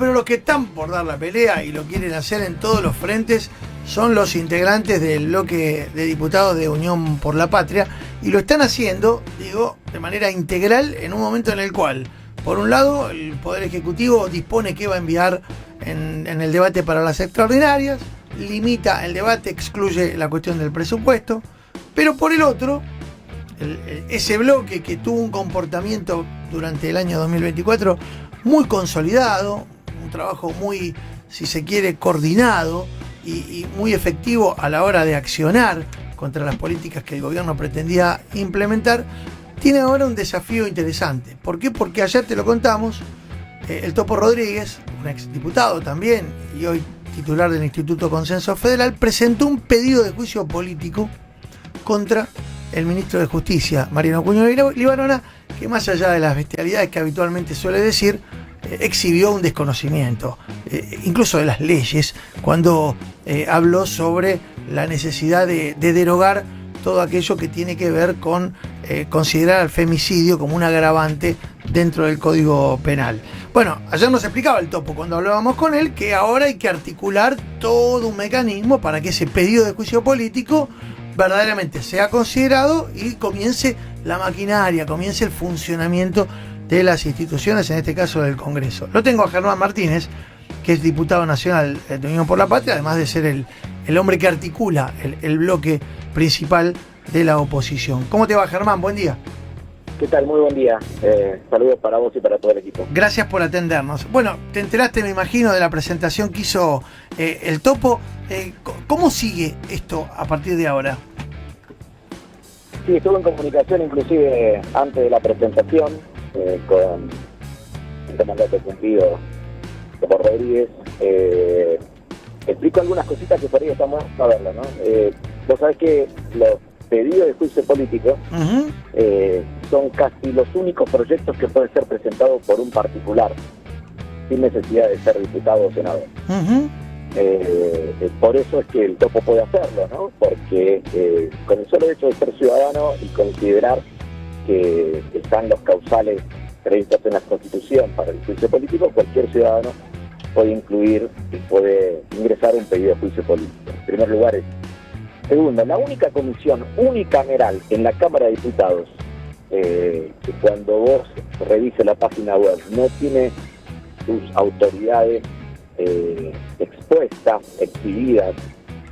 pero los que están por dar la pelea y lo quieren hacer en todos los frentes son los integrantes del bloque de diputados de Unión por la Patria, y lo están haciendo, digo, de manera integral en un momento en el cual, por un lado, el Poder Ejecutivo dispone que va a enviar en el debate para las extraordinarias, limita el debate, excluye la cuestión del presupuesto, pero por el otro, ese bloque que tuvo un comportamiento durante el año 2024 muy consolidado, un trabajo muy, si se quiere, coordinado y muy efectivo a la hora de accionar contra las políticas que el gobierno pretendía implementar, tiene ahora un desafío interesante. ¿Por qué? Porque ayer te lo contamos, el Topo Rodríguez, un exdiputado también y hoy titular del Instituto Consenso Federal, presentó un pedido de juicio político contra el ministro de Justicia, Mariano Cuño Libarona, que más allá de las bestialidades que habitualmente suele decir, exhibió un desconocimiento, incluso de las leyes, cuando habló sobre la necesidad de derogar todo aquello que tiene que ver con considerar al femicidio como un agravante dentro del Código Penal. Bueno, ayer nos explicaba el Topo cuando hablábamos con él que ahora hay que articular todo un mecanismo para que ese pedido de juicio político verdaderamente sea considerado y comience la maquinaria, comience el funcionamiento de las instituciones, en este caso del Congreso. Lo tengo a Germán Martínez, que es diputado nacional de Unión por la Patria, además de ser el hombre que articula el bloque principal de la oposición. ¿Cómo te va, Germán? Buen día. ¿Qué tal? Muy buen día. Saludos para vos y para todo el equipo. Gracias por atendernos. Bueno, te enteraste, me imagino, de la presentación que hizo el Topo. ¿Cómo sigue esto a partir de ahora? Sí, estuve en comunicación inclusive antes de la presentación con el mandato cumplido por Rodríguez. Explico algunas cositas que por ahí estamos a verlo, ¿no? Vos sabés que los pedidos de juicio político son casi los únicos proyectos que pueden ser presentados por un particular, sin necesidad de ser diputado o senador. Por eso es que el Topo puede hacerlo, ¿no? Porque con el solo hecho de ser ciudadano y considerar que están los causales previstos en la Constitución para el juicio político, cualquier ciudadano puede incluir y puede ingresar un pedido de juicio político. En primer lugar es. Segundo, la única comisión unicameral en la Cámara de Diputados, que cuando vos revises la página web no tiene sus autoridades expuestas, exhibidas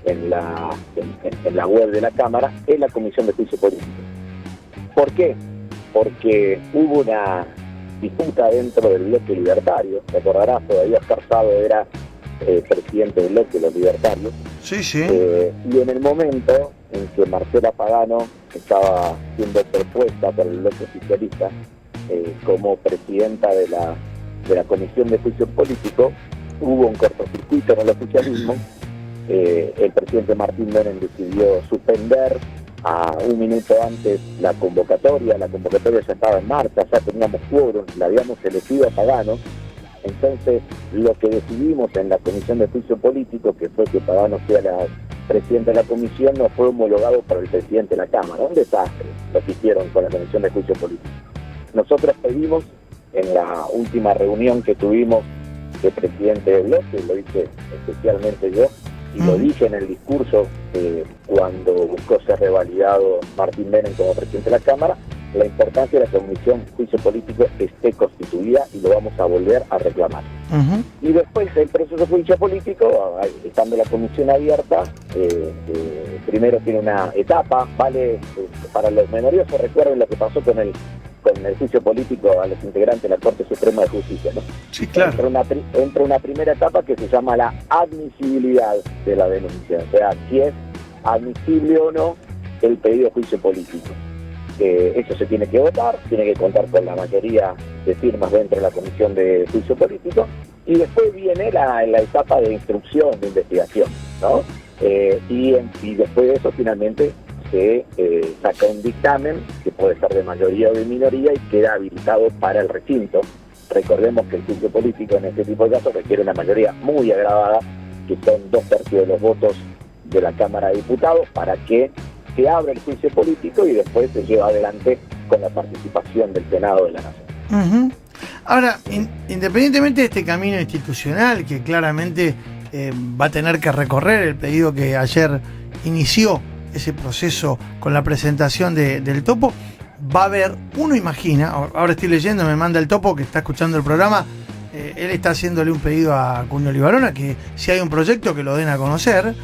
en la web de la Cámara, es la Comisión de Juicio Político. ¿Por qué? Porque hubo una disputa dentro del bloque libertario. Te acordarás, todavía Oscar Sado era presidente del bloque de los libertarios. Sí, sí. Y en el momento en que Marcela Pagano estaba siendo propuesta por el bloque oficialista como presidenta de la Comisión de Juicio Político, hubo un cortocircuito en el oficialismo. El presidente Martín Menem decidió suspender a un minuto antes la convocatoria ya estaba en marcha, ya teníamos quórum, la habíamos elegido a Pagano. Entonces, lo que decidimos en la Comisión de Juicio Político, que fue que Pagano sea la presidenta de la comisión, no fue homologado por el presidente de la Cámara. Un desastre lo que hicieron con la Comisión de Juicio Político. Nosotros pedimos, en la última reunión que tuvimos de presidente del bloque, lo hice especialmente yo, y lo dije en el discurso cuando buscó ser revalidado Martín Menem como presidente de la Cámara, la importancia de la Comisión de Juicio Político esté constituida y lo vamos a volver a reclamar. Y después el proceso de juicio político, estando la comisión abierta, primero tiene una etapa, vale, para los menoriosos recuerden lo que pasó con el juicio político a los integrantes de la Corte Suprema de Justicia, ¿no? Sí, claro. Entra una primera etapa que se llama la admisibilidad de la denuncia, o sea, si es admisible o no el pedido de juicio político. Eso se tiene que votar, tiene que contar con la mayoría de firmas dentro de la Comisión de Juicio Político, y después viene la etapa de instrucción, de investigación, ¿no? Y después de eso finalmente se saca un dictamen que puede ser de mayoría o de minoría y queda habilitado para el recinto. Recordemos que el juicio político en este tipo de casos requiere una mayoría muy agravada, que son 2/3 de los votos de la Cámara de Diputados, para que se abra el juicio político y después se lleva adelante con la participación del Senado de la Nación. Ahora, independientemente de este camino institucional que claramente va a tener que recorrer el pedido que ayer inició ese proceso con la presentación del topo, va a haber, uno imagina, ahora estoy leyendo, me manda el topo que está escuchando el programa, él está haciéndole un pedido a Cuño Libarona que si hay un proyecto que lo den a conocer,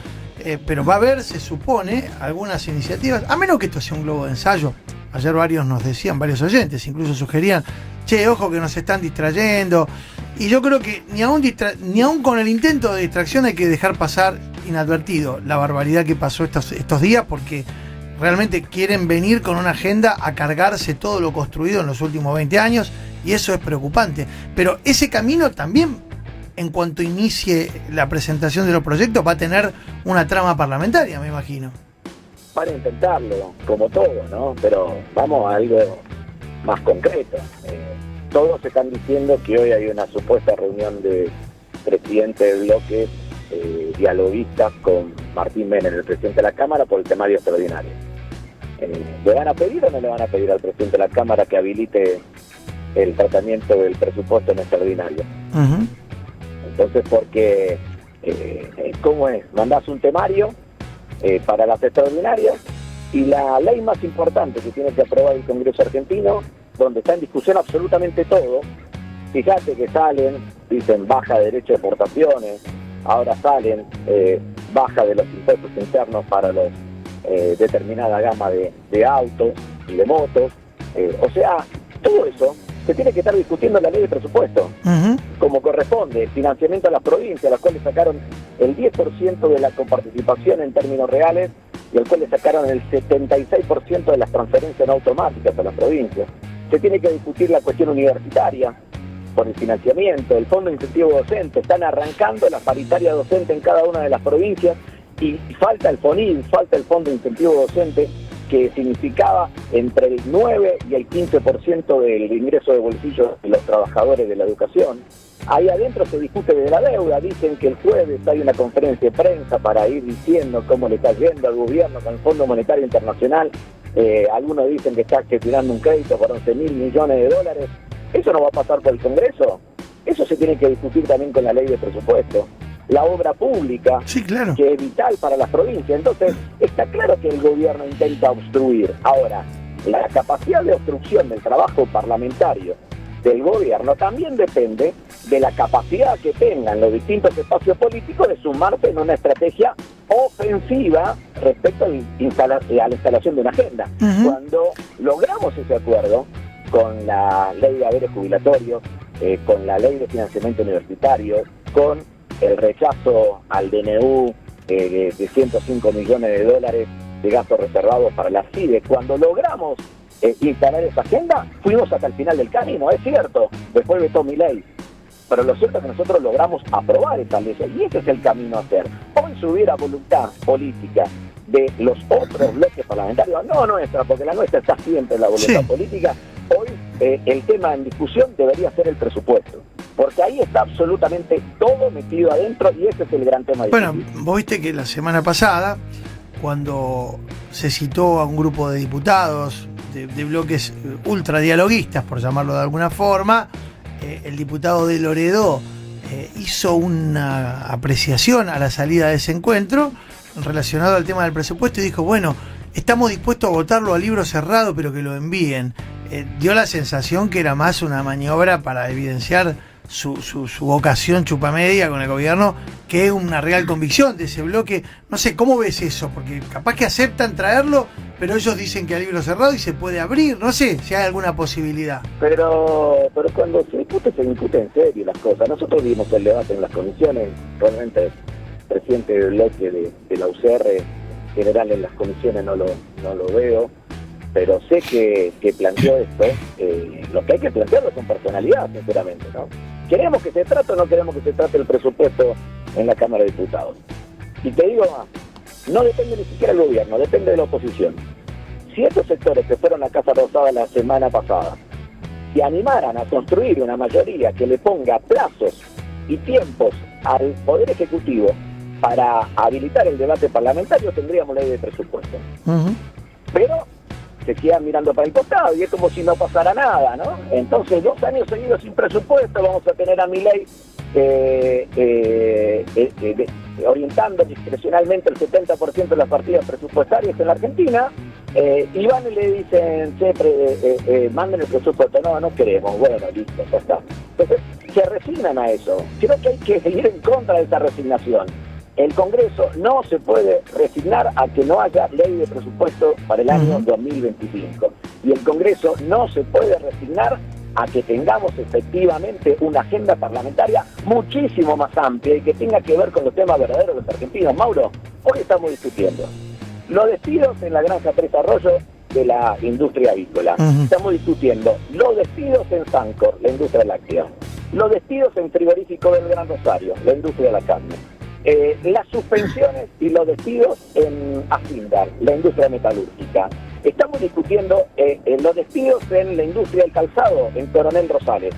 pero va a haber, se supone, algunas iniciativas, a menos que esto sea un globo de ensayo. Ayer varios nos decían, varios oyentes, incluso sugerían, che, ojo que nos están distrayendo. Y yo creo que ni aún con el intento de distracción hay que dejar pasar inadvertido la barbaridad que pasó estos días, porque realmente quieren venir con una agenda a cargarse todo lo construido en los últimos 20 años, y eso es preocupante. Pero ese camino también, en cuanto inicie la presentación de los proyectos, va a tener una trama parlamentaria, me imagino. Para intentarlo, como todo, ¿no? Pero vamos a algo más concreto. Todos están diciendo que hoy hay una supuesta reunión de presidente de bloque dialoguistas con Martín Menem, el presidente de la Cámara, por el temario extraordinario. ¿Le van a pedir o no le van a pedir al presidente de la Cámara que habilite el tratamiento del presupuesto en extraordinario? Uh-huh. Entonces, porque, ¿cómo es? Mandás un temario para las extraordinarias y la ley más importante que tiene que aprobar el Congreso argentino, donde está en discusión absolutamente todo, fíjate que salen, dicen baja de derecho de exportaciones, ahora salen baja de los impuestos internos para los determinada gama de autos y de motos, o sea, todo eso se tiene que estar discutiendo en la ley de presupuesto, uh-huh, como corresponde, financiamiento a las provincias, las cuales sacaron el 10% de la coparticipación en términos reales y al cual le sacaron el 76% de las transferencias no automáticas a las provincias. Se tiene que discutir la cuestión universitaria por el financiamiento, el fondo de incentivo docente, están arrancando la paritaria docente en cada una de las provincias y falta el FONID, falta el fondo de incentivo docente, que significaba entre el 9 y el 15% del ingreso de bolsillo de los trabajadores de la educación. Ahí adentro se discute de la deuda, dicen que el jueves hay una conferencia de prensa para ir diciendo cómo le está yendo al gobierno con el Fondo Monetario Internacional. Algunos dicen que está gestionando un crédito por 11.000 millones de dólares. ¿Eso no va a pasar por el Congreso? Eso se tiene que discutir también con la ley de presupuesto. La obra pública, sí, claro, que es vital para las provincias. Entonces, está claro que el gobierno intenta obstruir. Ahora, la capacidad de obstrucción del trabajo parlamentario del gobierno también depende de la capacidad que tengan los distintos espacios políticos de sumarse en una estrategia ofensiva respecto a la instalación de una agenda. Uh-huh. Cuando logramos ese acuerdo con la ley de haberes jubilatorios, con la ley de financiamiento universitario, con el rechazo al DNU de 105 millones de dólares de gastos reservados para la CIDE, cuando logramos instalar esa agenda, fuimos hasta el final del camino, es cierto, después vetó mi ley, pero lo cierto es que nosotros logramos aprobar esa ley, y ese es el camino a hacer. Hoy si hubiera voluntad política de los otros bloques parlamentarios, no nuestra, porque la nuestra está siempre en la voluntad política, hoy el tema en discusión debería ser el presupuesto, porque ahí está absolutamente todo metido adentro y ese es el gran tema. Bueno, vos viste que la semana pasada, cuando se citó a un grupo de diputados de bloques ultradialoguistas, por llamarlo de alguna forma, el diputado de Loredo hizo una apreciación a la salida de ese encuentro relacionado al tema del presupuesto y dijo, bueno, estamos dispuestos a votarlo a libro cerrado, pero que lo envíen. Dio la sensación que era más una maniobra para evidenciar su vocación chupamedia con el gobierno, que es una real convicción de ese bloque. No sé, ¿cómo ves eso? Porque capaz que aceptan traerlo, pero ellos dicen que a libro cerrado y se puede abrir. No sé si hay alguna posibilidad. Pero cuando se discute en serio las cosas. Nosotros vimos el debate en las comisiones, realmente el presidente del bloque de la UCR en general en las comisiones no lo veo, pero sé que planteó esto. Lo que hay que plantearlo con personalidad, sinceramente, ¿no? ¿Queremos que se trate o no queremos que se trate el presupuesto en la Cámara de Diputados? Y te digo más, no depende ni siquiera del gobierno, depende de la oposición. Si estos sectores que fueron a Casa Rosada la semana pasada se animaran a construir una mayoría que le ponga plazos y tiempos al Poder Ejecutivo para habilitar el debate parlamentario, tendríamos ley de presupuesto. Uh-huh. Pero se quedan mirando para el costado y es como si no pasara nada, ¿no? Entonces, 2 años seguidos sin presupuesto, vamos a tener a Milei orientando discrecionalmente el 70% de las partidas presupuestarias en la Argentina, y van y le dicen, manden el presupuesto. No queremos. Bueno, listo, ya está. Entonces, se resignan a eso. Creo que hay que ir en contra de esa resignación. El Congreso no se puede resignar a que no haya ley de presupuesto para el año 2025. Y el Congreso no se puede resignar a que tengamos efectivamente una agenda parlamentaria muchísimo más amplia y que tenga que ver con los temas verdaderos de los argentinos. Mauro, hoy estamos discutiendo los despidos en la granja Tres Arroyos de la industria avícola. Estamos discutiendo los despidos en Sancor, la industria láctea. Los despidos en Frigorífico del Gran Rosario, la industria de la carne. Las suspensiones y los despidos en Afindar, la industria metalúrgica. Estamos discutiendo los despidos en la industria del calzado, en Coronel Rosales.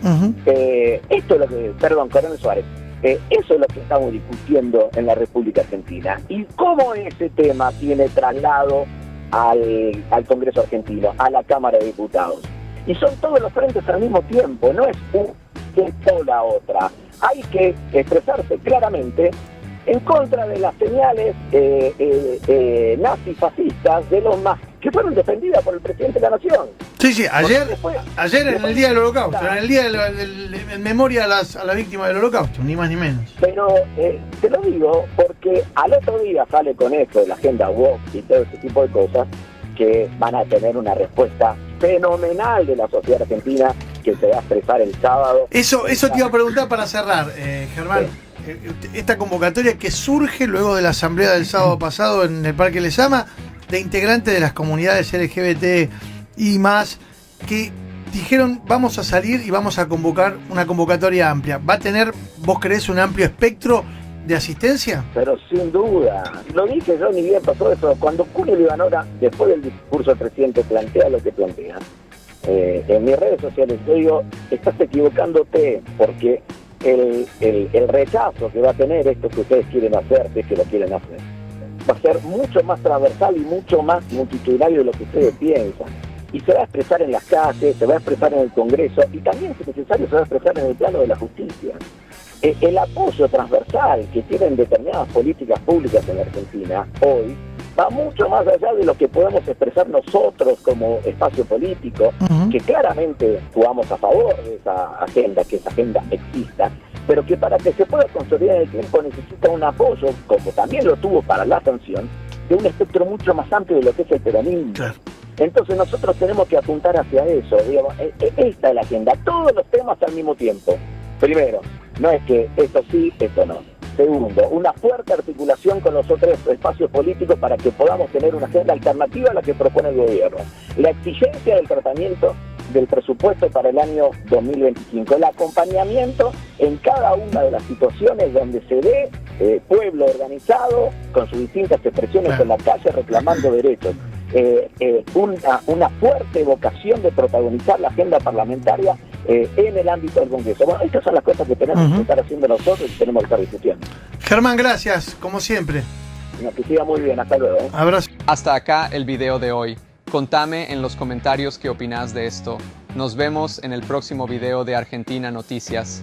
Esto es lo que, Coronel Suárez. Eso es lo que estamos discutiendo en la República Argentina. Y cómo ese tema tiene traslado al Congreso argentino, a la Cámara de Diputados. Y son todos los frentes al mismo tiempo, no es una o la otra. Hay que expresarse claramente en contra de las señales nazifascistas de los más que fueron defendidas por el presidente de la Nación. Sí, ayer en el Día del Holocausto, en el Día en memoria a la víctima del Holocausto, ni más ni menos. Pero te lo digo porque al otro día sale con esto de la agenda woke y todo ese tipo de cosas que van a tener una respuesta fenomenal de la sociedad argentina que se va a expresar el sábado. Eso te iba a preguntar para cerrar, Germán. Sí. Esta convocatoria que surge luego de la asamblea del sábado pasado en el Parque Lezama, de integrantes de las comunidades LGBT y más, que dijeron vamos a salir y vamos a convocar una convocatoria amplia. ¿Va a tener, vos creés, un amplio espectro de asistencia? Pero sin duda, lo dije yo, ni bien pasó eso. Cuando Julio Libanora, después del discurso del presidente, plantea lo que plantea, en mis redes sociales yo digo, estás equivocándote, porque el rechazo que va a tener esto que ustedes quieren hacer, si es que lo quieren hacer, va a ser mucho más transversal y mucho más multitudinario de lo que ustedes piensan. Y se va a expresar en las calles, se va a expresar en el Congreso y también, si es necesario, se va a expresar en el plano de la justicia. El apoyo transversal que tienen determinadas políticas públicas en la Argentina hoy va mucho más allá de lo que podemos expresar nosotros como espacio político, que claramente jugamos a favor de esa agenda, que esa agenda exista, pero que para que se pueda consolidar en el tiempo necesita un apoyo, como también lo tuvo para la sanción, de un espectro mucho más amplio de lo que es el peronismo. Claro. Entonces nosotros tenemos que apuntar hacia eso, digamos, esta es la agenda, todos los temas al mismo tiempo. Primero, no es que esto sí, esto no. Segundo, una fuerte articulación con los otros espacios políticos para que podamos tener una agenda alternativa a la que propone el gobierno. La exigencia del tratamiento del presupuesto para el año 2025, el acompañamiento en cada una de las situaciones donde se ve pueblo organizado con sus distintas expresiones en la calle reclamando derechos. Una fuerte vocación de protagonizar la agenda parlamentaria en el ámbito del Congreso. Bueno, estas son las cosas que tenemos que estar haciendo nosotros y tenemos que estar discutiendo. Germán, gracias, como siempre. Que siga muy bien, hasta luego. Abrazo. Hasta acá el video de hoy. Contame en los comentarios qué opinás de esto. Nos vemos en el próximo video de Argentina Noticias.